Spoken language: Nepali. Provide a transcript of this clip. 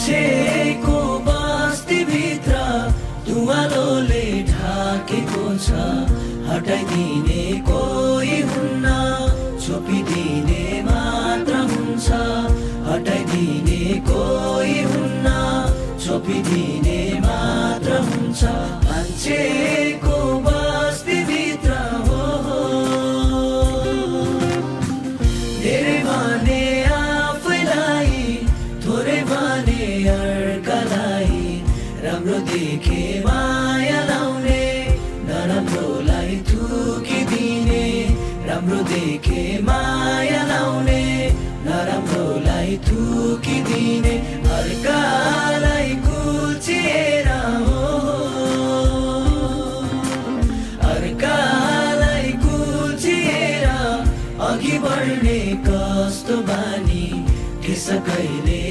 मान्छेको बस्तीभित्र धुवालोले ढाकेको छ, हटाइदिने कोही हुन्न, छोपिदिने मात्र हुन्छ। हटाइदिने कोही हुन्न, छोपिदिने मात्र हुन्छ। मान्छेको बस्तीभित्र हो धेरै भने आफैलाई, थोरै भने अर्कालाई, राम्रो देखे माया लाउने, नराम्रोलाई थुकिदिने। राम्रो देखे माया लाउने, नराम्रोलाई थुकिदिने। अर्कालाई कुल्चिएर हो, अर्कालाई कुल्चिएर अघि बढ्ने कस्तो बानी, के सकैले